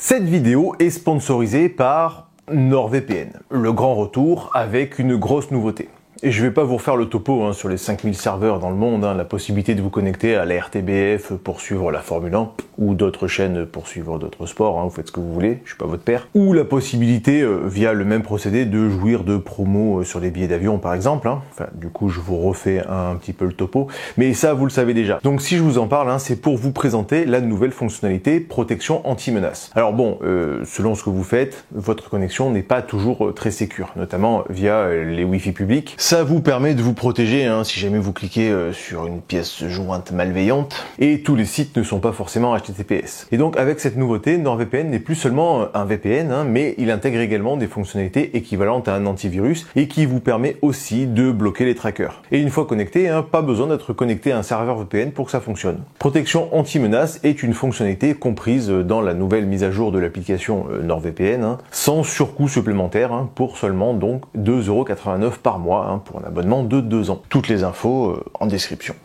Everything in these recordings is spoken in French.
Cette vidéo est sponsorisée par NordVPN, le grand retour avec une grosse nouveauté. Et je vais pas vous refaire le topo sur les 5000 serveurs dans le monde, la possibilité de vous connecter à la RTBF pour suivre la Formule 1, ou d'autres chaînes pour suivre d'autres sports, vous faites ce que vous voulez, je suis pas votre père. Ou la possibilité, via le même procédé, de jouir de promos sur les billets d'avion par exemple. Enfin, du coup, je vous refais un petit peu le topo, mais ça, vous le savez déjà. Donc si je vous en parle, c'est pour vous présenter la nouvelle fonctionnalité protection anti-menace. Alors bon, selon ce que vous faites, votre connexion n'est pas toujours très sécure, notamment via les Wi-Fi publics. Ça vous permet de vous protéger si jamais vous cliquez sur une pièce jointe malveillante, et tous les sites ne sont pas forcément HTTPS. Et donc avec cette nouveauté, NordVPN n'est plus seulement un VPN, mais il intègre également des fonctionnalités équivalentes à un antivirus et qui vous permet aussi de bloquer les trackers. Et une fois connecté, pas besoin d'être connecté à un serveur VPN pour que ça fonctionne. Protection anti-menace est une fonctionnalité comprise dans la nouvelle mise à jour de l'application NordVPN, sans surcoût supplémentaire, pour seulement donc 2,89 € par mois, pour un abonnement de 2 ans. Toutes les infos en description.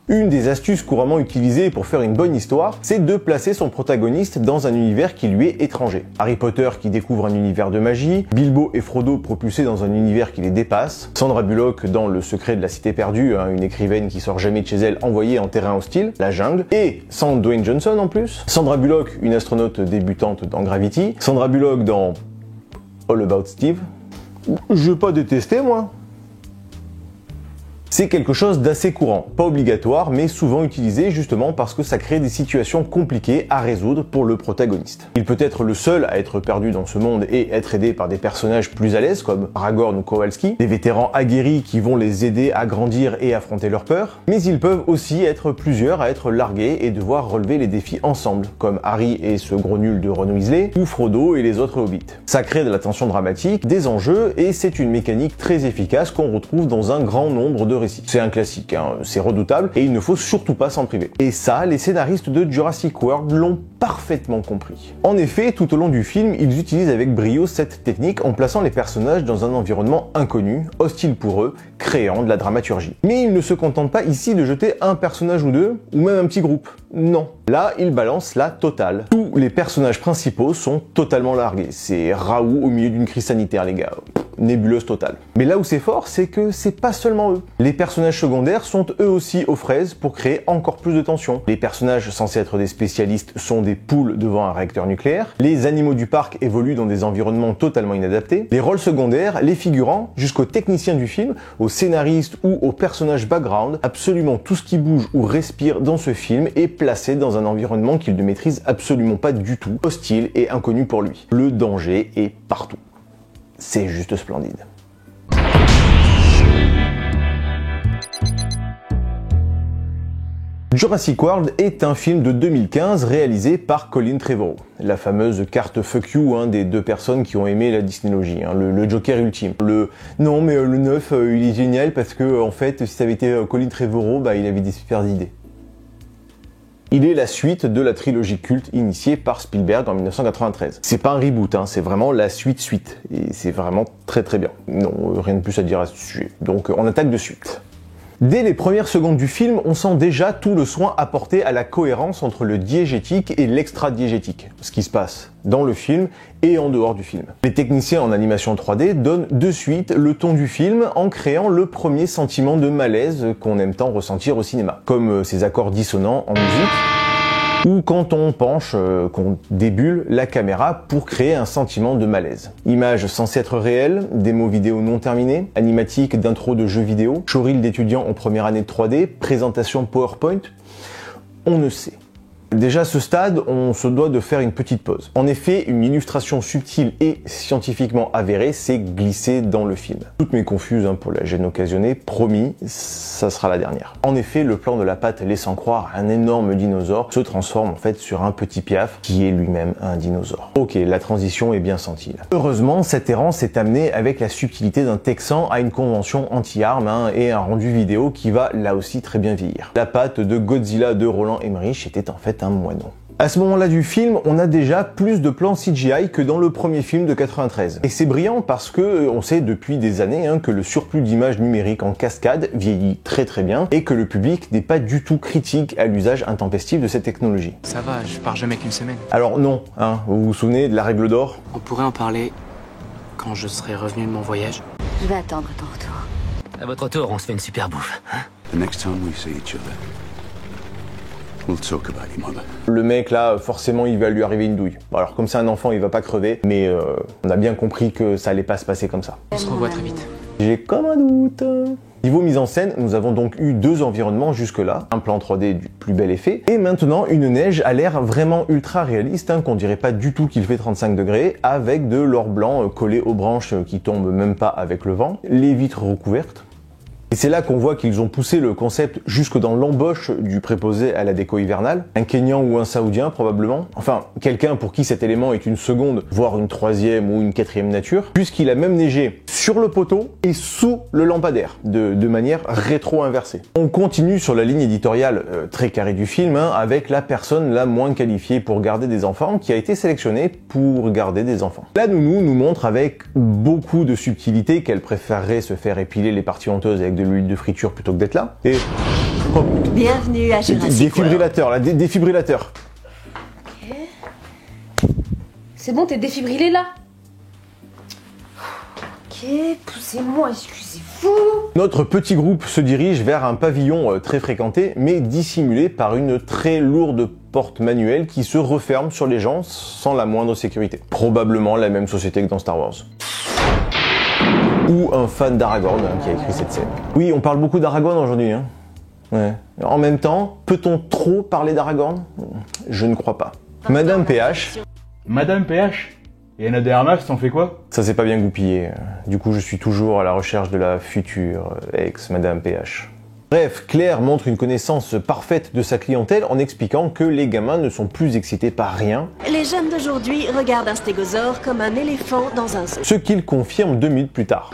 Une des astuces couramment utilisées pour faire une bonne histoire, c'est de placer son protagoniste dans un univers qui lui est étranger. Harry Potter qui découvre un univers de magie, Bilbo et Frodo propulsés dans un univers qui les dépasse, Sandra Bullock dans Le secret de la cité perdue, une écrivaine qui sort jamais de chez elle envoyée en terrain hostile, la jungle, et sans Dwayne Johnson en plus, Sandra Bullock, une astronaute débutante dans Gravity, Sandra Bullock dans All About Steve. Je veux pas détester moi. C'est quelque chose d'assez courant, pas obligatoire, mais souvent utilisé justement parce que ça crée des situations compliquées à résoudre pour le protagoniste. Il peut être le seul à être perdu dans ce monde et être aidé par des personnages plus à l'aise comme Aragorn ou Kowalski, des vétérans aguerris qui vont les aider à grandir et affronter leurs peurs, mais ils peuvent aussi être plusieurs à être largués et devoir relever les défis ensemble, comme Harry et ce gros nul de Ron Weasley, ou Frodo et les autres hobbits. Ça crée de la tension dramatique, des enjeux, et c'est une mécanique très efficace qu'on retrouve dans un grand nombre de récits. C'est un classique, c'est redoutable et il ne faut surtout pas s'en priver. Et ça, les scénaristes de Jurassic World l'ont parfaitement compris. En effet, tout au long du film, ils utilisent avec brio cette technique en plaçant les personnages dans un environnement inconnu, hostile pour eux, créant de la dramaturgie. Mais ils ne se contentent pas ici de jeter un personnage ou deux, ou même un petit groupe. Non. Là, ils balancent la totale. Tous les personnages principaux sont totalement largués. C'est Raoult au milieu d'une crise sanitaire, les gars. Nébuleuse totale. Mais là où c'est fort, c'est que c'est pas seulement eux. Les personnages secondaires sont eux aussi aux fraises pour créer encore plus de tension. Les personnages censés être des spécialistes sont des poules devant un réacteur nucléaire. Les animaux du parc évoluent dans des environnements totalement inadaptés. Les rôles secondaires, les figurants, jusqu'aux techniciens du film, aux scénaristes ou aux personnages background, absolument tout ce qui bouge ou respire dans ce film est placé dans un environnement qu'il ne maîtrise absolument pas du tout, hostile et inconnu pour lui. Le danger est partout. C'est juste splendide. Jurassic World est un film de 2015 réalisé par Colin Trevorrow, la fameuse carte fuck you des deux personnes qui ont aimé la Disneylogie, le Joker ultime. Non mais le 9 il est génial parce que en fait si ça avait été Colin Trevorrow, il avait des super idées. Il est la suite de la trilogie culte initiée par Spielberg en 1993. C'est pas un reboot, c'est vraiment la suite. Et c'est vraiment très très bien. Non, rien de plus à dire à ce sujet. Donc on attaque de suite. Dès les premières secondes du film, on sent déjà tout le soin apporté à la cohérence entre le diégétique et l'extra-diégétique, ce qui se passe dans le film et en dehors du film. Les techniciens en animation 3D donnent de suite le ton du film en créant le premier sentiment de malaise qu'on aime tant ressentir au cinéma, comme ces accords dissonants en musique, ou quand on penche, qu'on débule la caméra pour créer un sentiment de malaise. Images censées être réelles, démos vidéo non terminées, animatiques d'intro de jeux vidéo, showreel d'étudiants en première année de 3D, présentation PowerPoint, on ne sait. Déjà à ce stade, on se doit de faire une petite pause. En effet, une illustration subtile et scientifiquement avérée s'est glissée dans le film. Toutes mes confuses pour la gêne occasionnée, promis, ça sera la dernière. En effet, le plan de la patte laissant croire un énorme dinosaure se transforme en fait sur un petit piaf qui est lui-même un dinosaure. Ok, la transition est bien sentie là. Heureusement, cette errance est amenée avec la subtilité d'un Texan à une convention anti-armes et un rendu vidéo qui va là aussi très bien vieillir. La patte de Godzilla de Roland Emmerich était en fait un moineau. À ce moment-là du film, on a déjà plus de plans CGI que dans le premier film de 93. Et c'est brillant parce que on sait depuis des années que le surplus d'images numériques en cascade vieillit très très bien et que le public n'est pas du tout critique à l'usage intempestif de cette technologie. Ça va, je pars jamais qu'une semaine. Alors non, vous vous souvenez de la règle d'or? On pourrait en parler quand je serai revenu de mon voyage. Je vais attendre ton retour. À votre tour, on se fait une super bouffe. Hein? The next time we see each other, we'll talk about your mother. Le mec là, forcément il va lui arriver une douille. Bon, alors comme c'est un enfant, il va pas crever, mais on a bien compris que ça allait pas se passer comme ça. On se revoit très vite. J'ai comme un doute. Niveau mise en scène, nous avons donc eu deux environnements jusque-là, un plan 3D du plus bel effet, et maintenant une neige à l'air vraiment ultra réaliste, qu'on dirait pas du tout qu'il fait 35 degrés, avec de l'or blanc collé aux branches qui tombent même pas avec le vent, les vitres recouvertes. Et c'est là qu'on voit qu'ils ont poussé le concept jusque dans l'embauche du préposé à la déco hivernale. Un Kenyan ou un Saoudien probablement. Enfin, quelqu'un pour qui cet élément est une seconde, voire une troisième ou une quatrième nature, puisqu'il a même neigé sur le poteau et sous le lampadaire, de manière rétro-inversée. On continue sur la ligne éditoriale très carrée du film, avec la personne la moins qualifiée pour garder des enfants, qui a été sélectionnée pour garder des enfants. La nounou nous montre avec beaucoup de subtilité qu'elle préférerait se faire épiler les parties honteuses avec de l'huile de friture plutôt que d'être là. Et Bienvenue à Jurassic World. Défibrillateur, là, défibrillateur. Ok. C'est bon, t'es défibrilé là? Ok, poussez-moi, excusez-vous. Notre petit groupe se dirige vers un pavillon très fréquenté, mais dissimulé par une très lourde porte manuelle qui se referme sur les gens sans la moindre sécurité. Probablement la même société que dans Star Wars. Ou un fan d'Aragorn qui a écrit cette scène. Oui, on parle beaucoup d'Aragorn aujourd'hui. Ouais. En même temps, peut-on trop parler d'Aragorn? Je ne crois pas. Madame PH. Madame PH? Et notre dernière meuf, t'en fais quoi? Ça s'est pas bien goupillé. Du coup, je suis toujours à la recherche de la future ex-Madame PH. Bref, Claire montre une connaissance parfaite de sa clientèle en expliquant que les gamins ne sont plus excités par rien. Les jeunes d'aujourd'hui regardent un stégosaure comme un éléphant dans un zoo. Ce qu'il confirme 2 minutes plus tard.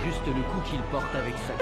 Juste le coup qu'il porte avec sa...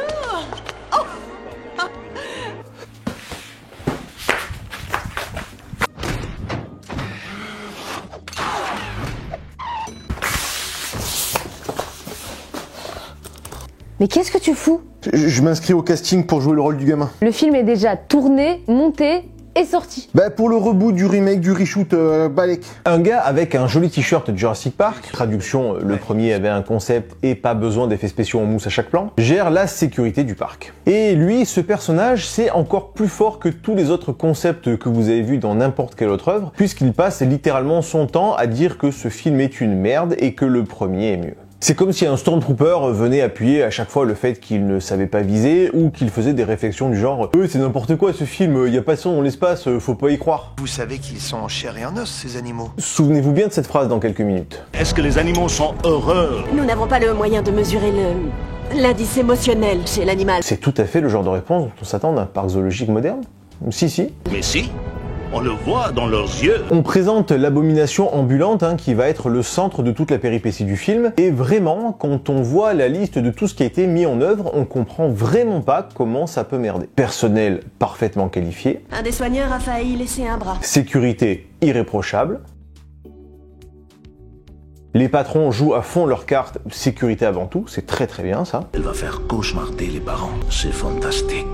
Mais qu'est-ce que tu fous? Je m'inscris au casting pour jouer le rôle du gamin. Le film est déjà tourné, monté et sorti. Bah pour le reboot du remake du reshoot Balek. Un gars avec un joli t-shirt de Jurassic Park, traduction le premier avait un concept et pas besoin d'effets spéciaux en mousse à chaque plan, gère la sécurité du parc. Et lui, ce personnage, c'est encore plus fort que tous les autres concepts que vous avez vus dans n'importe quelle autre œuvre, puisqu'il passe littéralement son temps à dire que ce film est une merde et que le premier est mieux. C'est comme si un Stormtrooper venait appuyer à chaque fois le fait qu'il ne savait pas viser ou qu'il faisait des réflexions du genre « c'est n'importe quoi ce film, y a pas de son dans l'espace, faut pas y croire ». Vous savez qu'ils sont en chair et en os, ces animaux. Souvenez-vous bien de cette phrase dans quelques minutes. Est-ce que les animaux sont heureux? Nous n'avons pas le moyen de mesurer l'indice émotionnel chez l'animal. C'est tout à fait le genre de réponse dont on s'attend d'un parc zoologique moderne. Si. Mais si, on le voit dans leurs yeux. On présente l'abomination ambulante qui va être le centre de toute la péripétie du film. Et vraiment, quand on voit la liste de tout ce qui a été mis en œuvre, on comprend vraiment pas comment ça peut merder. Personnel parfaitement qualifié. Un des soigneurs a failli laisser un bras. Sécurité irréprochable. Les patrons jouent à fond leur carte sécurité avant tout, c'est très très bien ça. Elle va faire cauchemarder les parents, c'est fantastique.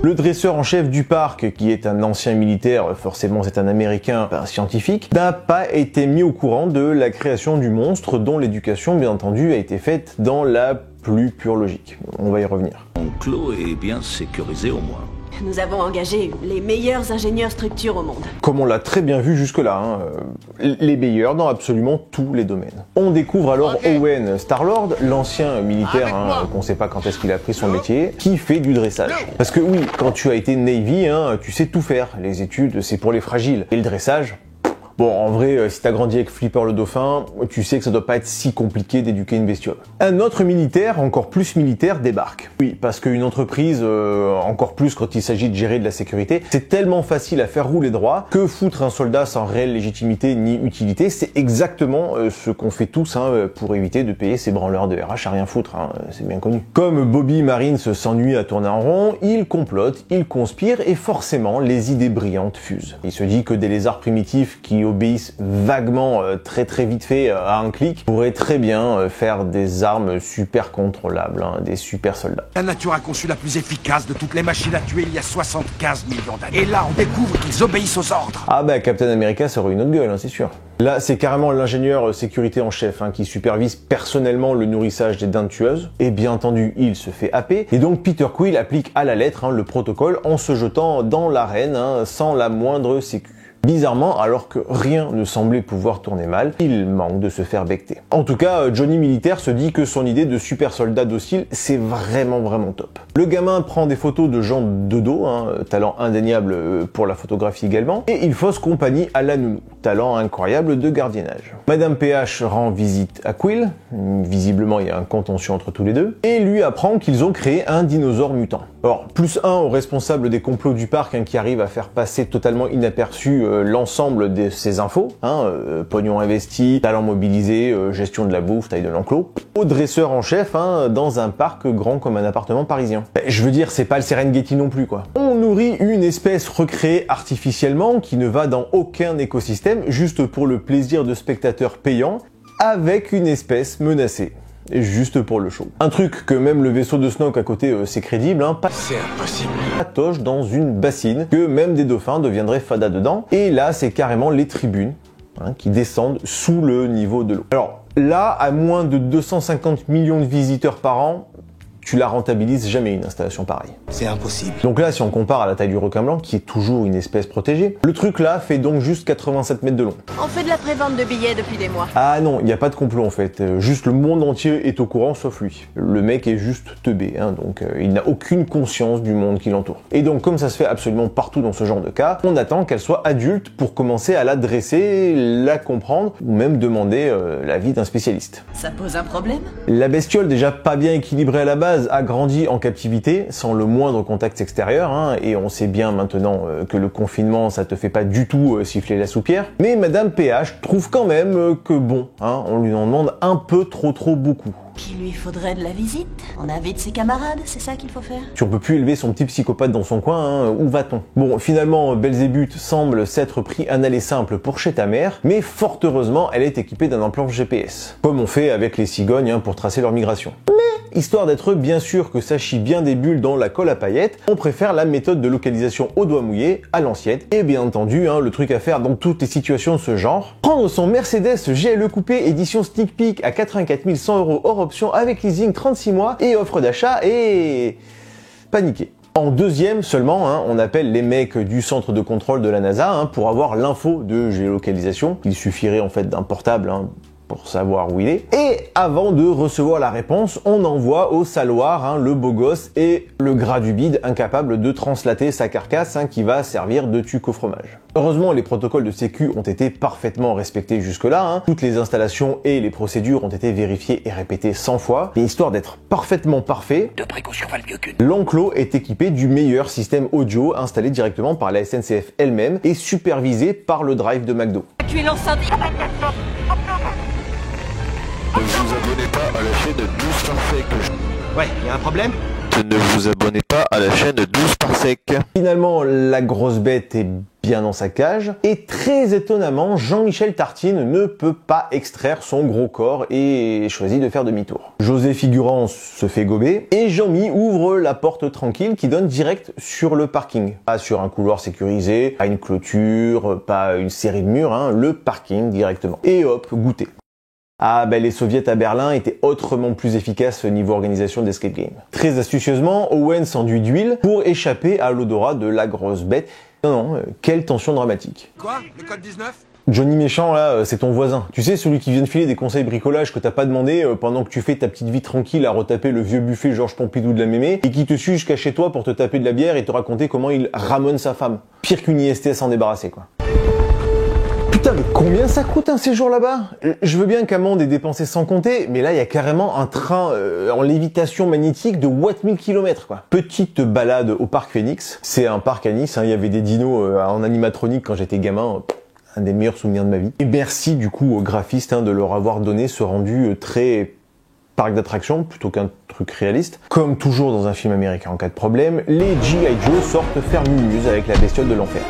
Le dresseur en chef du parc, qui est un ancien militaire, forcément c'est un américain, un scientifique, n'a pas été mis au courant de la création du monstre dont l'éducation bien entendu a été faite dans la plus pure logique. On va y revenir. Mon clos est bien sécurisé au moins. Nous avons engagé les meilleurs ingénieurs structures au monde. Comme on l'a très bien vu jusque-là, les meilleurs dans absolument tous les domaines. On découvre alors Owen Star-Lord, l'ancien militaire, qu'on ne sait pas quand est-ce qu'il a pris son métier, qui fait du dressage. Parce que oui, quand tu as été Navy, tu sais tout faire. Les études, c'est pour les fragiles. Et le dressage, Bon, en vrai, si t'as grandi avec Flipper le dauphin, tu sais que ça doit pas être si compliqué d'éduquer une bestiole. Un autre militaire, encore plus militaire, débarque. Oui, parce qu'une entreprise, encore plus quand il s'agit de gérer de la sécurité, c'est tellement facile à faire rouler droit que foutre un soldat sans réelle légitimité ni utilité, c'est exactement ce qu'on fait tous pour éviter de payer ces branleurs de RH à rien foutre, c'est bien connu. Comme Bobby Marines s'ennuie à tourner en rond, il complote, il conspire et forcément les idées brillantes fusent. Il se dit que des lézards primitifs qui obéissent vaguement très vite fait à un clic pourraient très bien faire des armes super contrôlables, des super soldats. La nature a conçu la plus efficace de toutes les machines à tuer il y a 75 millions d'années. Et là, on découvre qu'ils obéissent aux ordres. Ah bah Captain America ça aurait une autre gueule, c'est sûr. Là, c'est carrément l'ingénieur sécurité en chef qui supervise personnellement le nourrissage des dindes tueuses. Et bien entendu, il se fait happer. Et donc Peter Quill applique à la lettre le protocole en se jetant dans l'arène sans la moindre sécu. Bizarrement, alors que rien ne semblait pouvoir tourner mal, il manque de se faire becter. En tout cas, Johnny Militaire se dit que son idée de super soldat docile, c'est vraiment top. Le gamin prend des photos de gens de dos, talent indéniable pour la photographie également, et il fausse compagnie à la nounou, talent incroyable de gardiennage. Madame PH rend visite à Quill, visiblement il y a un contentieux entre tous les deux, et lui apprend qu'ils ont créé un dinosaure mutant. Alors, +1 au responsable des complots du parc qui arrive à faire passer totalement inaperçu l'ensemble de ces infos, pognon investi, talent mobilisé, gestion de la bouffe, taille de l'enclos, au dresseur en chef dans un parc grand comme un appartement parisien. Je veux dire, c'est pas le Serengeti non plus quoi. On nourrit une espèce recréée artificiellement qui ne va dans aucun écosystème, juste pour le plaisir de spectateurs payants, avec une espèce menacée. Juste pour le show. Un truc que même le vaisseau de Snoke à côté c'est crédible, c'est impossible. Patoche dans une bassine, que même des dauphins deviendraient fada dedans, et là c'est carrément les tribunes qui descendent sous le niveau de l'eau. Alors là, à moins de 250 millions de visiteurs par an, tu la rentabilises jamais une installation pareille. C'est impossible. Donc là, si on compare à la taille du requin blanc, qui est toujours une espèce protégée, le truc là fait donc juste 87 mètres de long. On fait de la prévente de billets depuis des mois. Ah non, il n'y a pas de complot en fait. Juste le monde entier est au courant sauf lui. Le mec est juste teubé, donc il n'a aucune conscience du monde qui l'entoure. Et donc comme ça se fait absolument partout dans ce genre de cas, on attend qu'elle soit adulte pour commencer à la dresser, la comprendre, ou même demander l'avis d'un spécialiste. Ça pose un problème? La bestiole, déjà pas bien équilibrée à la base, a grandi en captivité sans le moindre contact extérieur, et on sait bien maintenant que le confinement ça te fait pas du tout siffler la soupière. Mais Madame PH trouve quand même que bon, on lui en demande un peu trop beaucoup. Qu'il lui faudrait de la visite? On invite ses camarades, c'est ça qu'il faut faire? Si on peut plus élever son petit psychopathe dans son coin, où va-t-on? Bon, finalement, Belzébuth semble s'être pris un aller simple pour chez ta mère, mais fort heureusement, elle est équipée d'un implant GPS. Comme on fait avec les cigognes pour tracer leur migration. Mais, histoire d'être bien sûr que ça chie bien des bulles dans la colle à paillettes, on préfère la méthode de localisation au doigt mouillé, à l'ancienne. Et bien entendu, le truc à faire dans toutes les situations de ce genre, prendre son Mercedes GLE Coupé édition Sneak Peek à 84 100 € hors option avec leasing 36 mois et offre d'achat et... paniquer. En deuxième seulement, on appelle les mecs du centre de contrôle de la NASA pour avoir l'info de géolocalisation. Il suffirait en fait d'un portable pour savoir où il est. Et avant de recevoir la réponse, on envoie au saloir le beau gosse et le gras du bide incapable de translater sa carcasse qui va servir de tuque au fromage. Heureusement, les protocoles de sécu ont été parfaitement respectés jusque-là. Toutes les installations et les procédures ont été vérifiées et répétées 100 fois. Et histoire d'être parfaitement parfait, de précaution valent mieux qu'une. l'enclos est équipé du meilleur système audio installé directement par la SNCF elle-même et supervisé par le drive de McDo. Tu es l'incendie. Ne vous abonnez pas à la chaîne 12 par sec. Ouais, y a un problème? Ne vous abonnez pas à la chaîne 12 par sec. Finalement, la grosse bête est bien dans sa cage, et très étonnamment, Jean-Michel Tartine ne peut pas extraire son gros corps et choisit de faire demi-tour. José Figurant se fait gober, et Jean-Mi ouvre la porte tranquille qui donne direct sur le parking. Pas sur un couloir sécurisé, pas une clôture, pas une série de murs, le parking directement. Et hop, goûter. Ah les soviets à Berlin étaient autrement plus efficaces niveau organisation d'escape game. Très astucieusement, Owen s'enduit d'huile pour échapper à l'odorat de la grosse bête. Non, quelle tension dramatique. Quoi? Le code 19? Johnny Méchant là, c'est ton voisin. Tu sais, celui qui vient de filer des conseils bricolage que t'as pas demandé pendant que tu fais ta petite vie tranquille à retaper le vieux buffet Georges Pompidou de la Mémé et qui te suit jusqu'à chez toi pour te taper de la bière et te raconter comment il ramène sa femme. Pire qu'une IST à s'en débarrasser quoi. Putain, savez combien ça coûte un séjour là-bas? Je veux bien qu'Amande ait dépensé sans compter, mais là il y a carrément un train en lévitation magnétique de 1000 km quoi. Petite balade au parc Phoenix, c'est un parc à Nice, hein, il y avait des dinos en animatronique quand j'étais gamin, un des meilleurs souvenirs de ma vie. Et merci du coup aux graphistes de leur avoir donné ce rendu très parc d'attractions plutôt qu'un truc réaliste. Comme toujours dans un film américain en cas de problème, les G.I. Joe sortent faire mumuse avec la bestiole de l'enfer.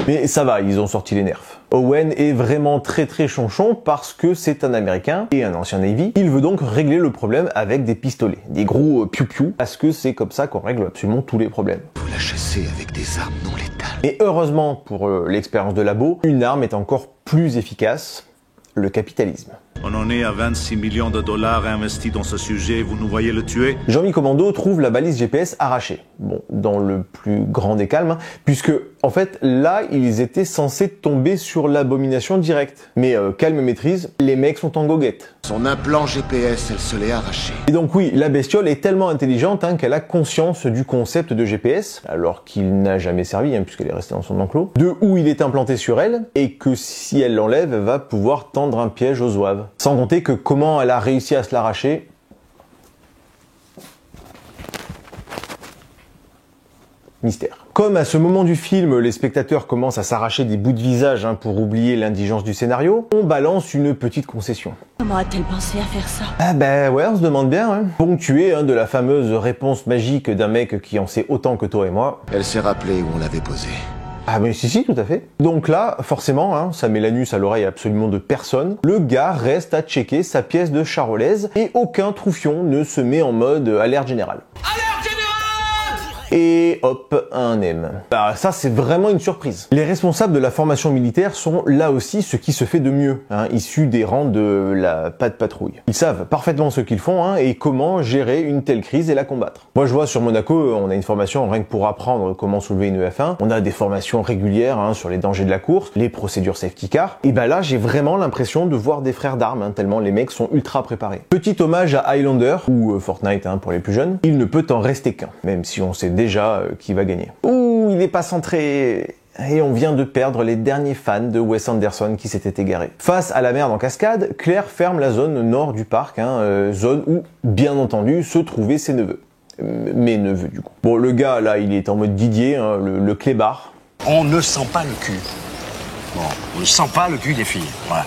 Mais ça va, ils ont sorti les nerfs. Owen est vraiment très chonchon parce que c'est un Américain et un ancien Navy. Il veut donc régler le problème avec des pistolets, des gros piou-piou, parce que c'est comme ça qu'on règle absolument tous les problèmes. Vous la chassez avec des armes non létales. Et heureusement pour l'expérience de labo, une arme est encore plus efficace, le capitalisme. On en est à 26 millions de dollars investis dans ce sujet, vous nous voyez le tuer? Jean-Mi Commando trouve la balise GPS arrachée. Bon, dans le plus grand des calmes, puisque, en fait, là, ils étaient censés tomber sur l'abomination directe. Mais calme maîtrise, les mecs sont en goguette. Son implant GPS, elle se l'est arrachée. Et donc oui, la bestiole est tellement intelligente qu'elle a conscience du concept de GPS, alors qu'il n'a jamais servi, puisqu'elle est restée dans son enclos, de où il est implanté sur elle, et que si elle l'enlève, elle va pouvoir tendre un piège aux zouaves. Sans compter que comment elle a réussi à se l'arracher, mystère. Comme à ce moment du film, les spectateurs commencent à s'arracher des bouts de visage pour oublier l'indigence du scénario, on balance une petite concession. Comment a-t-elle pensé à faire ça? Ah ben ouais, on se demande bien, Ponctué de la fameuse réponse magique d'un mec qui en sait autant que toi et moi. Elle s'est rappelée où on l'avait posée. Ah mais si, tout à fait. Donc là, forcément, ça met l'anus à l'oreille absolument de personne. Le gars reste à checker sa pièce de charolaise et aucun troufion ne se met en mode alerte générale. Et hop, un M. Bah ça c'est vraiment une surprise. Les responsables de la formation militaire sont là aussi ce qui se fait de mieux, issus des rangs de la Pat Patrouille. Ils savent parfaitement ce qu'ils font et comment gérer une telle crise et la combattre. Moi je vois sur Monaco, on a une formation rien que pour apprendre comment soulever une EF1. On a des formations régulières sur les dangers de la course, les procédures safety car. Et bah là j'ai vraiment l'impression de voir des frères d'armes, tellement les mecs sont ultra préparés. Petit hommage à Highlander, ou Fortnite pour les plus jeunes, il ne peut en rester qu'un, même si on sait déjà qui va gagner. Ouh, il est pas centré. Et on vient de perdre les derniers fans de Wes Anderson qui s'étaient égarés. Face à la merde en cascade, Claire ferme la zone nord du parc, zone où, bien entendu, se trouvaient ses neveux. Mes neveux, du coup. Bon, le gars, là, il est en mode Didier, le clébard. On ne sent pas le cul. Bon, on ne sent pas le cul des filles, voilà.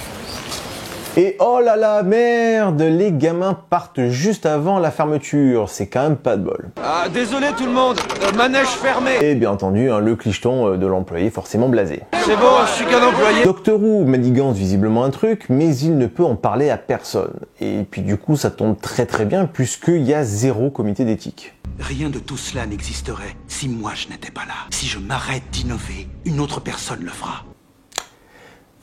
Et oh là là, merde, les gamins partent juste avant la fermeture, c'est quand même pas de bol. Ah, désolé tout le monde, manège fermé. Et bien entendu, le clicheton de l'employé forcément blasé. C'est bon, je suis qu'un employé. Doctor Who manigance visiblement un truc, mais il ne peut en parler à personne. Et puis du coup, ça tombe très bien, puisqu'il y a 0 comité d'éthique. Rien de tout cela n'existerait si moi je n'étais pas là. Si je m'arrête d'innover, une autre personne le fera.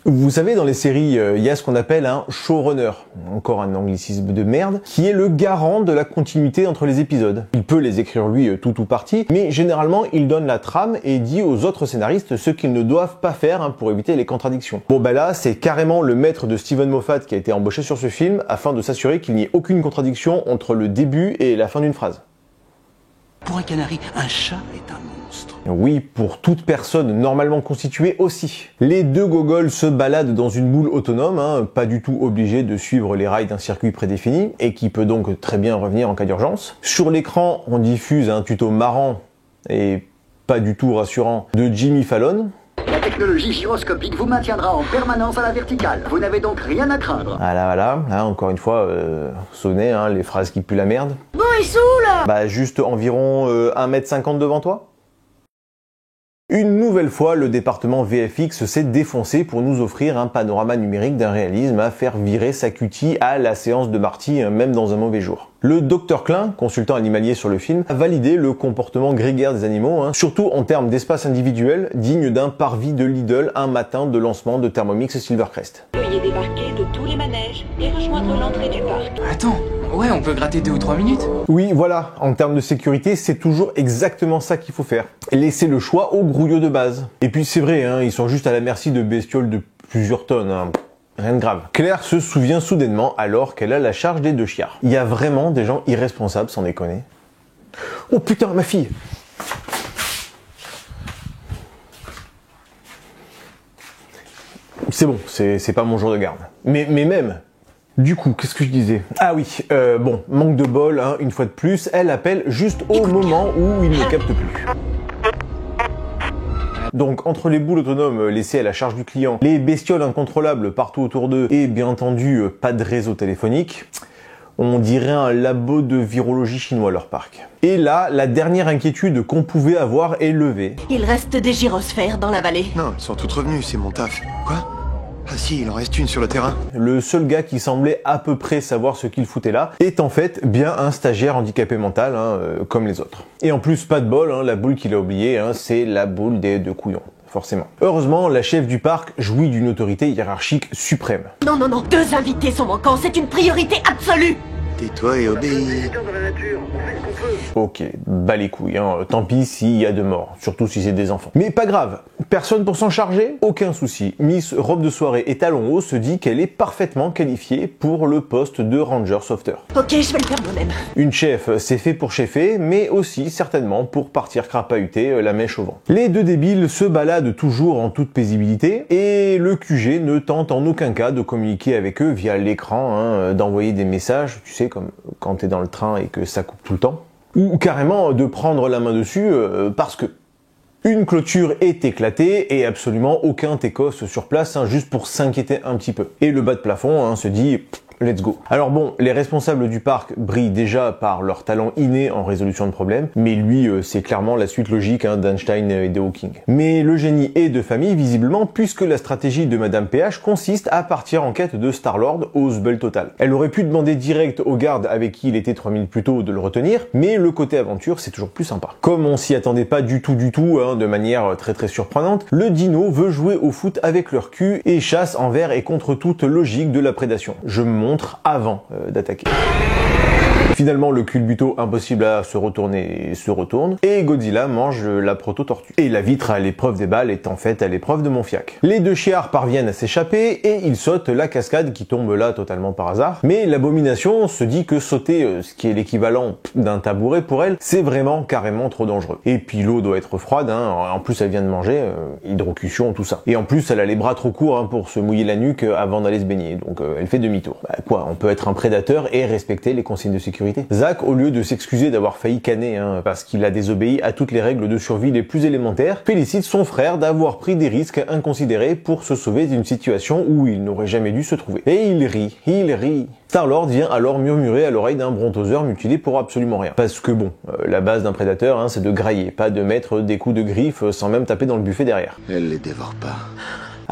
Vous savez, dans les séries, il y a ce qu'on appelle un showrunner, encore un anglicisme de merde, qui est le garant de la continuité entre les épisodes. Il peut les écrire lui tout ou partie, mais généralement il donne la trame et dit aux autres scénaristes ce qu'ils ne doivent pas faire pour éviter les contradictions. Bon bah là, c'est carrément le maître de Steven Moffat qui a été embauché sur ce film afin de s'assurer qu'il n'y ait aucune contradiction entre le début et la fin d'une phrase. Pour un canari, un chat est un monstre. Oui, pour toute personne normalement constituée aussi. Les deux gogoles se baladent dans une boule autonome, pas du tout obligés de suivre les rails d'un circuit prédéfini, et qui peut donc très bien revenir en cas d'urgence. Sur l'écran, on diffuse un tuto marrant, et pas du tout rassurant, de Jimmy Fallon. La technologie gyroscopique vous maintiendra en permanence à la verticale. Vous n'avez donc rien à craindre. Voilà, encore une fois, sonnez, les phrases qui puent la merde. Bon, il saoule. Bah juste environ 1m50 devant toi. Une nouvelle fois, le département VFX s'est défoncé pour nous offrir un panorama numérique d'un réalisme à faire virer sa cutie à la séance de Marty, même dans un mauvais jour. Le Dr Klein, consultant animalier sur le film, a validé le comportement grégaire des animaux, surtout en termes d'espace individuel, digne d'un parvis de Lidl un matin de lancement de Thermomix Silvercrest. Veuillez débarquer de tous les manèges et rejoindre l'entrée du parc. Attends, ouais, on peut gratter 2 ou 3 minutes. Oui, voilà, en termes de sécurité, c'est toujours exactement ça qu'il faut faire. Laisser le choix aux grouillots de base. Et puis c'est vrai, ils sont juste à la merci de bestioles de plusieurs tonnes. Rien de grave. Claire se souvient soudainement alors qu'elle a la charge des 2 chiards. Il y a vraiment des gens irresponsables, sans déconner. Oh putain, ma fille! C'est bon, c'est pas mon jour de garde. Mais même... Du coup, qu'est-ce que je disais? Ah oui, bon, manque de bol, hein, une fois de plus, elle appelle juste au moment où il ne capte plus. Donc, entre les boules autonomes laissées à la charge du client, les bestioles incontrôlables partout autour d'eux, et bien entendu, pas de réseau téléphonique, on dirait un labo de virologie chinois leur parc. Et là, la dernière inquiétude qu'on pouvait avoir est levée. Il reste des gyrosphères dans la vallée. Non, elles sont toutes revenues, c'est mon taf. Quoi? Ah si, il en reste une sur le terrain. Le seul gars qui semblait à peu près savoir ce qu'il foutait là est en fait bien un stagiaire handicapé mental, hein, comme les autres. Et en plus, pas de bol, hein, la boule qu'il a oubliée, hein, c'est la boule des deux couillons. Forcément. Heureusement, la chef du parc jouit d'une autorité hiérarchique suprême. Non, non, non, 2 invités sont manquants, c'est une priorité absolue. Tais-toi et obéis. Ok, bas les couilles, hein. Tant pis s'il y a de morts, surtout si c'est des enfants. Mais pas grave, personne pour s'en charger? Aucun souci. Miss Robe de soirée et talons hauts se dit qu'elle est parfaitement qualifiée pour le poste de ranger sauveteur. Ok, je vais le faire moi-même. Une chef, c'est fait pour cheffer, mais aussi certainement pour partir crapahuter la mèche au vent. Les deux débiles se baladent toujours en toute paisibilité, et le QG ne tente en aucun cas de communiquer avec eux via l'écran, hein, d'envoyer des messages, tu sais, comme quand t'es dans le train et que ça coupe tout le temps. Ou carrément de prendre la main dessus parce que une clôture est éclatée et absolument aucun techos sur place, hein, juste pour s'inquiéter un petit peu. Et le bas de plafond, hein, se dit let's go. Alors bon, les responsables du parc brillent déjà par leur talent inné en résolution de problèmes, mais lui, c'est clairement la suite logique, hein, d'Einstein et de Hawking. Mais le génie est de famille, visiblement, puisque la stratégie de Madame PH consiste à partir en quête de Star-Lord au zbeul total. Elle aurait pu demander direct au garde avec qui il était 3 minutes plus tôt de le retenir, mais le côté aventure, c'est toujours plus sympa. Comme on s'y attendait pas du tout, hein, de manière très surprenante, le dino veut jouer au foot avec leur cul et chasse envers et contre toute logique de la prédation. Je me avant d'attaquer. Finalement, le culbuto impossible à se retourner se retourne, et Godzilla mange la proto-tortue. Et la vitre à l'épreuve des balles est en fait à l'épreuve de mon fiac. Les deux chiards parviennent à s'échapper, et ils sautent la cascade qui tombe là totalement par hasard. Mais l'abomination se dit que sauter, ce qui est l'équivalent d'un tabouret pour elle, c'est vraiment carrément trop dangereux. Et puis l'eau doit être froide, hein, en plus elle vient de manger, hydrocution, tout ça. Et en plus elle a les bras trop courts, hein, pour se mouiller la nuque avant d'aller se baigner, donc elle fait demi-tour. Bah quoi, on peut être un prédateur et respecter les consignes de sécurité. Zach, au lieu de s'excuser d'avoir failli canner, hein, parce qu'il a désobéi à toutes les règles de survie les plus élémentaires, félicite son frère d'avoir pris des risques inconsidérés pour se sauver d'une situation où il n'aurait jamais dû se trouver. Et il rit. Star-Lord vient alors murmurer à l'oreille d'un brontosaure mutilé pour absolument rien. Parce que bon, la base d'un prédateur, hein, c'est de grailler, pas de mettre des coups de griffe sans même taper dans le buffet derrière. Elle les dévore pas.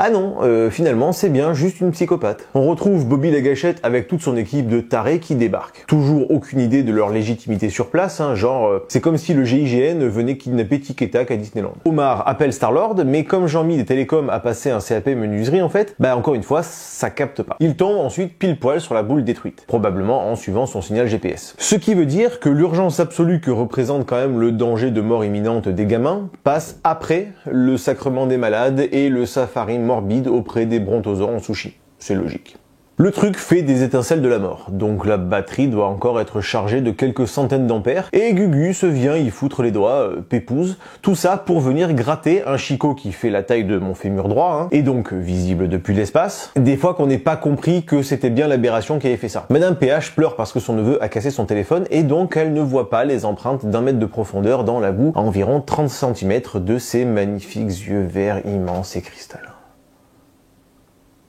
Ah non, finalement c'est bien juste une psychopathe. On retrouve Bobby la gâchette avec toute son équipe de tarés qui débarquent. Toujours aucune idée de leur légitimité sur place, hein, genre c'est comme si le GIGN venait kidnapper Tic et Tac à Disneyland. Omar appelle Star-Lord, mais comme Jean-Mi des Télécoms a passé un CAP menuiserie en fait, bah encore une fois ça capte pas. Il tombe ensuite pile poil sur la boule détruite, probablement en suivant son signal GPS. Ce qui veut dire que l'urgence absolue que représente quand même le danger de mort imminente des gamins passe après le sacrement des malades et le safari morbide auprès des brontosaures en sushi. C'est logique. Le truc fait des étincelles de la mort, donc la batterie doit encore être chargée de quelques centaines d'ampères, et Gugus vient y foutre les doigts, pépouze, tout ça pour venir gratter un chicot qui fait la taille de mon fémur droit, hein, et donc visible depuis l'espace, des fois qu'on n'ait pas compris que c'était bien l'aberration qui avait fait ça. Madame PH pleure parce que son neveu a cassé son téléphone, et donc elle ne voit pas les empreintes d'1 mètre de profondeur dans la boue à environ 30 cm de ses magnifiques yeux verts immenses et cristallins.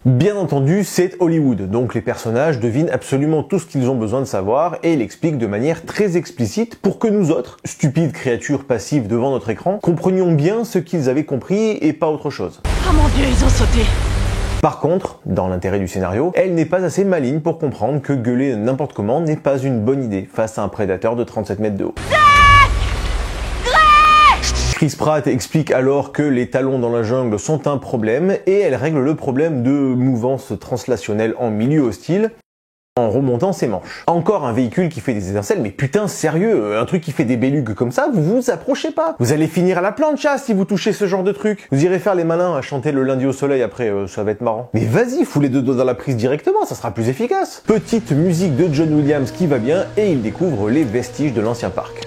Bien entendu, c'est Hollywood, donc les personnages devinent absolument tout ce qu'ils ont besoin de savoir et l'expliquent de manière très explicite pour que nous autres, stupides créatures passives devant notre écran, comprenions bien ce qu'ils avaient compris et pas autre chose. Oh mon Dieu, ils ont sauté! Par contre, dans l'intérêt du scénario, elle n'est pas assez maligne pour comprendre que gueuler n'importe comment n'est pas une bonne idée face à un prédateur de 37 mètres de haut. Chris Pratt explique alors que les talons dans la jungle sont un problème et elle règle le problème de mouvance translationnelle en milieu hostile en remontant ses manches. Encore un véhicule qui fait des étincelles, mais putain sérieux, un truc qui fait des bélugues comme ça, vous vous approchez pas. Vous allez finir à la plancha si vous touchez ce genre de truc. Vous irez faire les malins à chanter le lundi au soleil après, ça va être marrant. Mais vas-y, fous les deux doigts dans la prise directement, ça sera plus efficace. Petite musique de John Williams qui va bien et il découvre les vestiges de l'ancien parc.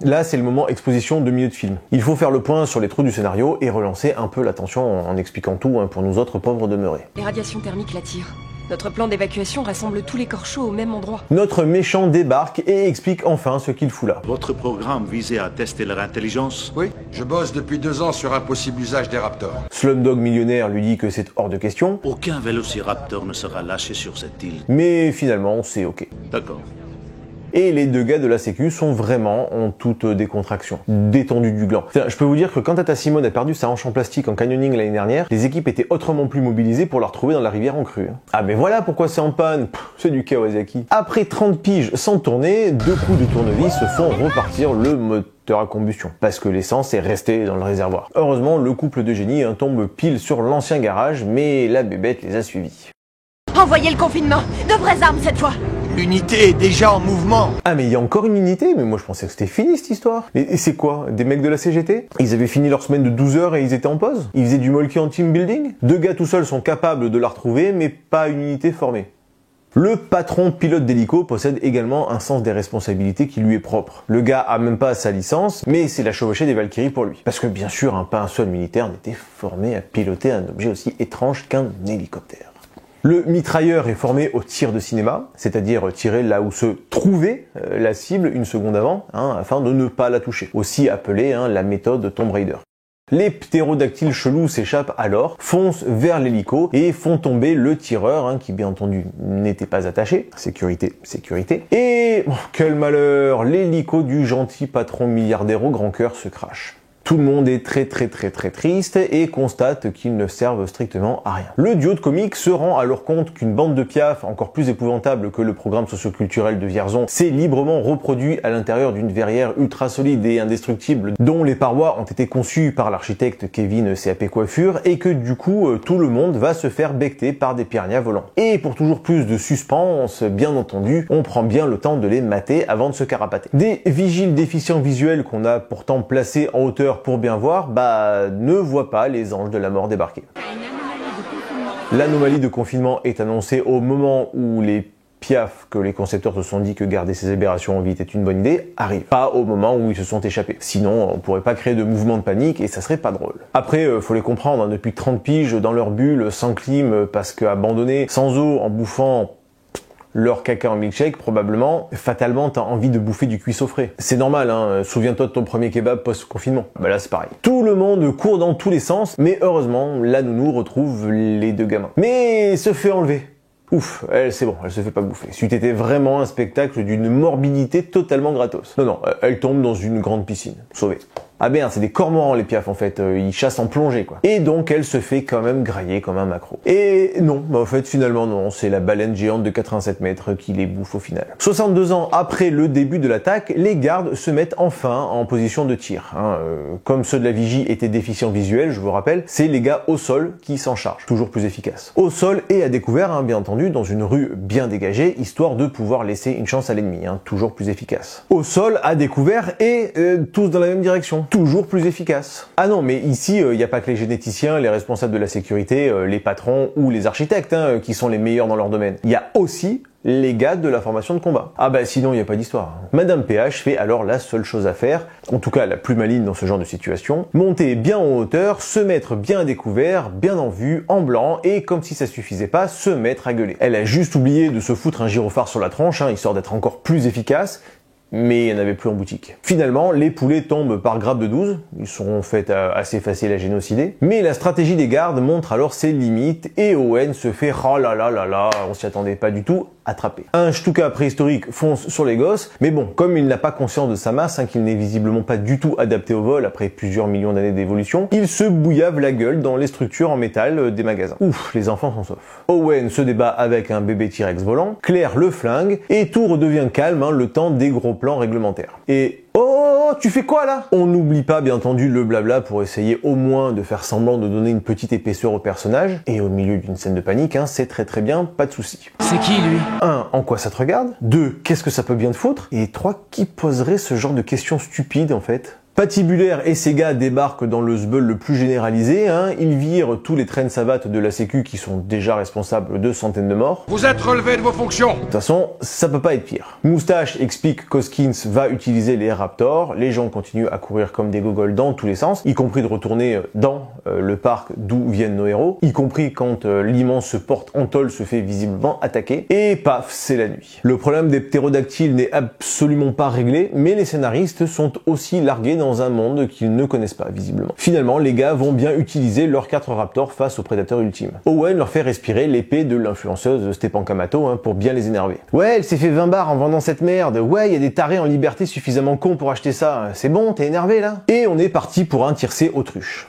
Là, c'est le moment exposition de milieu de film. Il faut faire le point sur les trous du scénario et relancer un peu la tension en expliquant tout pour nous autres pauvres demeurés. Les radiations thermiques l'attirent. Notre plan d'évacuation rassemble tous les corps chauds au même endroit. Notre méchant débarque et explique enfin ce qu'il fout là. Votre programme visait à tester leur intelligence? Oui, je bosse depuis 2 ans sur un possible usage des Raptors. Slumdog Millionnaire lui dit que c'est hors de question. Aucun Vélociraptor ne sera lâché sur cette île. Mais finalement, c'est ok. D'accord. Et les 2 gars de la sécu sont vraiment en toute décontraction, détendus du gland. Je peux vous dire que quand Tata Simone a perdu sa hanche en plastique en canyoning l'année dernière, les équipes étaient autrement plus mobilisées pour la retrouver dans la rivière en crue. Ah mais voilà pourquoi c'est en panne, c'est du Kawasaki. Après 30 piges sans tourner, 2 coups de tournevis se font repartir le moteur à combustion, parce que l'essence est restée dans le réservoir. Heureusement, le couple de génies tombe pile sur l'ancien garage, mais la bébête les a suivis. Envoyez le confinement. De vraies armes cette fois. L'unité est déjà en mouvement. Ah mais il y a encore une unité? Mais moi je pensais que c'était fini cette histoire. Et c'est quoi? Des mecs de la CGT? Ils avaient fini leur semaine de 12 heures et ils étaient en pause? Ils faisaient du molki en team building? 2 gars tout seuls sont capables de la retrouver, mais pas une unité formée. Le patron pilote d'hélico possède également un sens des responsabilités qui lui est propre. Le gars a même pas sa licence, mais c'est la chevauchée des Valkyries pour lui. Parce que bien sûr, pas un seul militaire n'était formé à piloter un objet aussi étrange qu'un hélicoptère. Le mitrailleur est formé au tir de cinéma, c'est-à-dire tirer là où se trouvait la cible une seconde avant, afin de ne pas la toucher. Aussi appelée la méthode Tomb Raider. Les ptérodactyles chelous s'échappent alors, foncent vers l'hélico et font tomber le tireur, qui bien entendu n'était pas attaché. Sécurité, sécurité. Et quel malheur, l'hélico du gentil patron milliardaire au grand cœur se crache. Tout le monde est très triste et constate qu'ils ne servent strictement à rien. Le duo de comiques se rend alors compte qu'une bande de piafs encore plus épouvantable que le programme socioculturel de Vierzon s'est librement reproduit à l'intérieur d'une verrière ultra solide et indestructible dont les parois ont été conçues par l'architecte Kevin CAP Coiffure et que du coup tout le monde va se faire becter par des piranhas volants. Et pour toujours plus de suspense, bien entendu, on prend bien le temps de les mater avant de se carapater. Des vigiles déficients visuels qu'on a pourtant placés en hauteur pour bien voir, ne voient pas les anges de la mort débarquer. L'anomalie de confinement est annoncée au moment où les piafs que les concepteurs se sont dit que garder ces aberrations en vie était une bonne idée arrivent. Pas au moment où ils se sont échappés. Sinon, on pourrait pas créer de mouvement de panique et ça serait pas drôle. Après, faut les comprendre, depuis 30 piges dans leur bulle, sans clim, parce qu'abandonnés, sans eau, en bouffant leur caca en milkshake, probablement, fatalement, t'as envie de bouffer du cuisseau frais. C'est normal, souviens-toi de ton premier kebab post-confinement. Là, c'est pareil. Tout le monde court dans tous les sens, mais heureusement, la nounou retrouve les 2 gamins. Mais se fait enlever. Ouf, c'est bon, elle se fait pas bouffer. C'eût été vraiment un spectacle d'une morbidité totalement gratos. Non, elle tombe dans une grande piscine. Sauvée. Ah merde, c'est des cormorans les piafs en fait, ils chassent en plongée quoi. Et donc elle se fait quand même grailler comme un maquereau. Et non, en fait finalement non, c'est la baleine géante de 87 mètres qui les bouffe au final. 62 ans après le début de l'attaque, les gardes se mettent enfin en position de tir. Comme ceux de la vigie étaient déficients visuels, je vous rappelle, c'est les gars au sol qui s'en chargent, toujours plus efficace. Au sol et à découvert, bien entendu, dans une rue bien dégagée, histoire de pouvoir laisser une chance à l'ennemi, toujours plus efficace. Au sol, à découvert et tous dans la même direction. Toujours plus efficace. Ah non, mais ici, il n'y a pas que les généticiens, les responsables de la sécurité, les patrons ou les architectes qui sont les meilleurs dans leur domaine. Il y a aussi les gars de la formation de combat. Ah sinon il n'y a pas d'histoire. Madame PH fait alors la seule chose à faire, en tout cas la plus maligne dans ce genre de situation, monter bien en hauteur, se mettre bien à découvert, bien en vue, en blanc, et comme si ça suffisait pas, se mettre à gueuler. Elle a juste oublié de se foutre un gyrophare sur la tronche, histoire d'être encore plus efficace, mais il n'y en avait plus en boutique. Finalement, les poulets tombent par grappe de 12, ils seront faits assez faciles à génocider, mais la stratégie des gardes montre alors ses limites et Owen se fait oh là là là là, on s'y attendait pas du tout, attrapé. Un Stuka préhistorique fonce sur les gosses, mais bon, comme il n'a pas conscience de sa masse, qu'il n'est visiblement pas du tout adapté au vol après plusieurs millions d'années d'évolution, il se bouillave la gueule dans les structures en métal des magasins. Ouf, les enfants sont saufs. Owen se débat avec un bébé T-Rex volant, Claire le flingue, et tout redevient calme le temps des gros plans réglementaires. Et oh, tu fais quoi là? On n'oublie pas bien entendu le blabla pour essayer au moins de faire semblant de donner une petite épaisseur au personnage, et au milieu d'une scène de panique, c'est très bien, pas de souci. C'est qui lui? 1. En quoi ça te regarde? 2. Qu'est-ce que ça peut bien te foutre? Et 3. Qui poserait ce genre de questions stupides en fait? Patibulaire et Sega débarquent dans le zbeul le plus généralisé, hein. Ils virent tous les traînes savates de la sécu qui sont déjà responsables de centaines de morts. Vous êtes relevé de vos fonctions. De toute façon, ça peut pas être pire. Moustache explique qu'Hoskins va utiliser les Raptors, les gens continuent à courir comme des gogoles dans tous les sens, y compris de retourner dans le parc d'où viennent nos héros, y compris quand l'immense porte en tôle se fait visiblement attaquer, et paf, c'est la nuit. Le problème des ptérodactyles n'est absolument pas réglé, mais les scénaristes sont aussi largués dans un monde qu'ils ne connaissent pas visiblement. Finalement, les gars vont bien utiliser leurs 4 Raptors face au prédateur ultime. Owen leur fait respirer l'épée de l'influenceuse Stepan Kamato, hein, pour bien les énerver. Ouais, elle s'est fait 20 bars en vendant cette merde. Ouais, il y a des tarés en liberté suffisamment cons pour acheter ça. C'est bon, t'es énervé là? Et on est parti pour un tiercé autruche.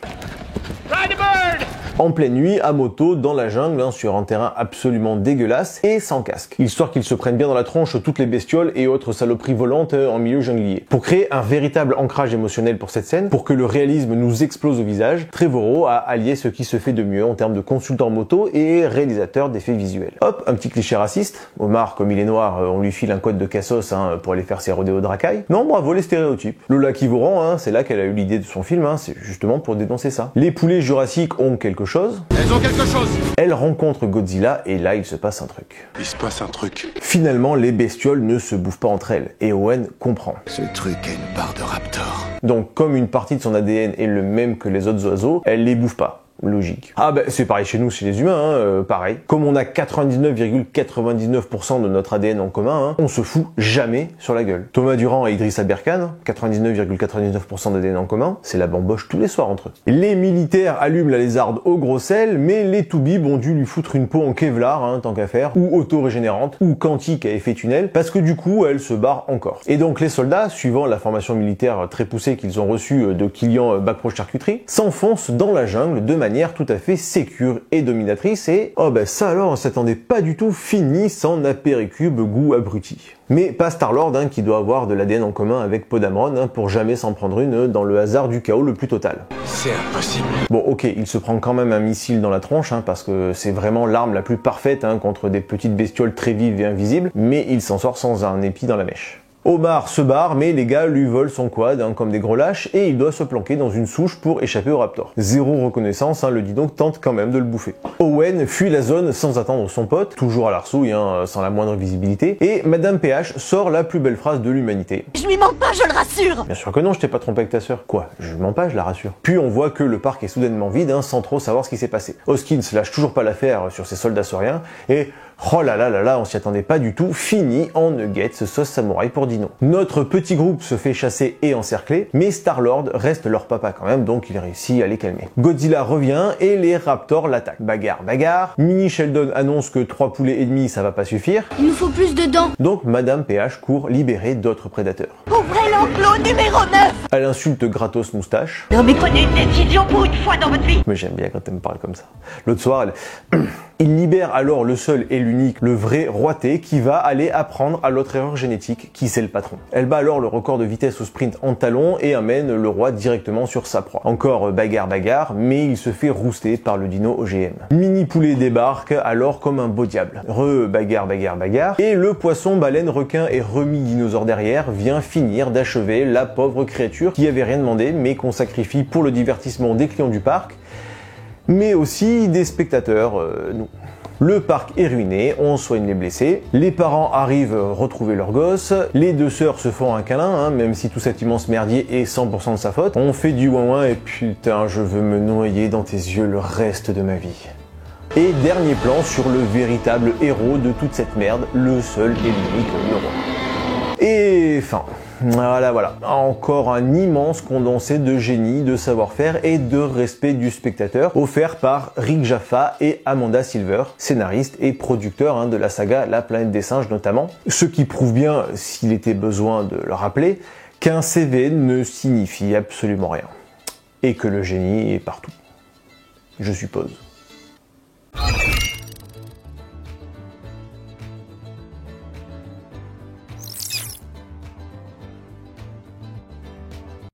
En pleine nuit, à moto, dans la jungle, hein, sur un terrain absolument dégueulasse et sans casque, histoire qu'ils se prennent bien dans la tronche toutes les bestioles et autres saloperies volantes en milieu junglier. Pour créer un véritable ancrage émotionnel pour cette scène, pour que le réalisme nous explose au visage, Trevorrow a allié ce qui se fait de mieux en termes de consultant moto et réalisateur d'effets visuels. Hop, un petit cliché raciste. Omar, comme il est noir, on lui file un code de cassos, hein, pour aller faire ses rodéos de racailles. Non, bravo les stéréotypes. Lola Kivoran, hein, c'est là qu'elle a eu l'idée de son film, hein, c'est justement pour dénoncer ça. Les poulets jurassiques ont quelque chose. Elles ont quelque chose. Elle rencontre Godzilla et là il se passe un truc. Il se passe un truc. Finalement, les bestioles ne se bouffent pas entre elles et Owen comprend. Ce truc a une barre de Raptor. Donc comme une partie de son ADN est le même que les autres oiseaux, elle les bouffe pas. Logique. Ah ben c'est pareil chez nous, chez les humains, hein, pareil. Comme on a 99,99% de notre ADN en commun, hein, on se fout jamais sur la gueule. Thomas Durand et Idriss Aberkan, 99,99% d'ADN en commun, c'est la bamboche tous les soirs entre eux. Les militaires allument la lézarde au gros sel, mais les toubibs ont dû lui foutre une peau en Kevlar, hein, tant qu'à faire, ou auto-régénérante, ou quantique à effet tunnel, parce que du coup elle se barre encore. Et donc les soldats, suivant la formation militaire très poussée qu'ils ont reçue de Killian Bac Pro Charcuterie, s'enfoncent dans la jungle de manière tout à fait sécure et dominatrice et oh ben ça alors on s'attendait pas du tout, fini sans apéricube goût abruti. Mais pas Star-Lord, hein, qui doit avoir de l'ADN en commun avec Podamron, hein, pour jamais s'en prendre une dans le hasard du chaos le plus total. C'est impossible. Bon ok, il se prend quand même un missile dans la tronche, hein, parce que c'est vraiment l'arme la plus parfaite, hein, contre des petites bestioles très vives et invisibles, mais il s'en sort sans un épi dans la mèche. Omar se barre, mais les gars lui volent son quad, hein, comme des gros lâches, et il doit se planquer dans une souche pour échapper au Raptor. Zéro reconnaissance, hein, le dino tente quand même de le bouffer. Owen fuit la zone sans attendre son pote, toujours à l'arsouille, hein, sans la moindre visibilité, et Madame PH sort la plus belle phrase de l'humanité. Je lui mens pas, je le rassure. Bien sûr que non, je t'ai pas trompé avec ta sœur. Quoi? Je mens pas, je la rassure. Puis on voit que le parc est soudainement vide, hein, sans trop savoir ce qui s'est passé. Hoskins lâche toujours pas l'affaire sur ses soldats sauriens, et oh là là là là, on s'y attendait pas du tout, fini en nuggets sauce samouraï pour Dino. Notre petit groupe se fait chasser et encercler, mais Star-Lord reste leur papa quand même, donc il réussit à les calmer. Godzilla revient et les Raptors l'attaquent. Bagarre, bagarre. Mini Sheldon annonce que 3 poulets et demi ça va pas suffire. Il nous faut plus de dents. Donc Madame PH court libérer d'autres prédateurs. Ouvrez l'enclos numéro 9. Elle insulte gratos Moustache. Non mais prenez une décision pour une fois dans votre vie. Mais j'aime bien quand elle me parle comme ça. L'autre soir, il libère alors le seul et l'unique, le vrai Roité, qui va aller apprendre à l'autre erreur génétique, qui c'est le patron. Elle bat alors le record de vitesse au sprint en talon et amène le roi directement sur sa proie. Encore bagarre bagarre, mais il se fait rouster par le dino OGM. Mini poulet débarque alors comme un beau diable. Bagarre bagarre bagarre, et le poisson baleine requin et dinosaure derrière vient finir d'achever la pauvre créature qui avait rien demandé mais qu'on sacrifie pour le divertissement des clients du parc, mais aussi des spectateurs, nous. Le parc est ruiné, on soigne les blessés, les parents arrivent retrouver leurs gosses, les deux sœurs se font un câlin, hein, même si tout cet immense merdier est 100% de sa faute. On fait du ouin-ouin et putain, je veux me noyer dans tes yeux le reste de ma vie. Et dernier plan sur le véritable héros de toute cette merde, le seul et l'unique, le roi. Et fin. Voilà. Encore un immense condensé de génie, de savoir-faire et de respect du spectateur, offert par Rick Jaffa et Amanda Silver, scénaristes et producteurs, de la saga La Planète des Singes notamment. Ce qui prouve bien, s'il était besoin de le rappeler, qu'un CV ne signifie absolument rien. Et que le génie est partout. Je suppose.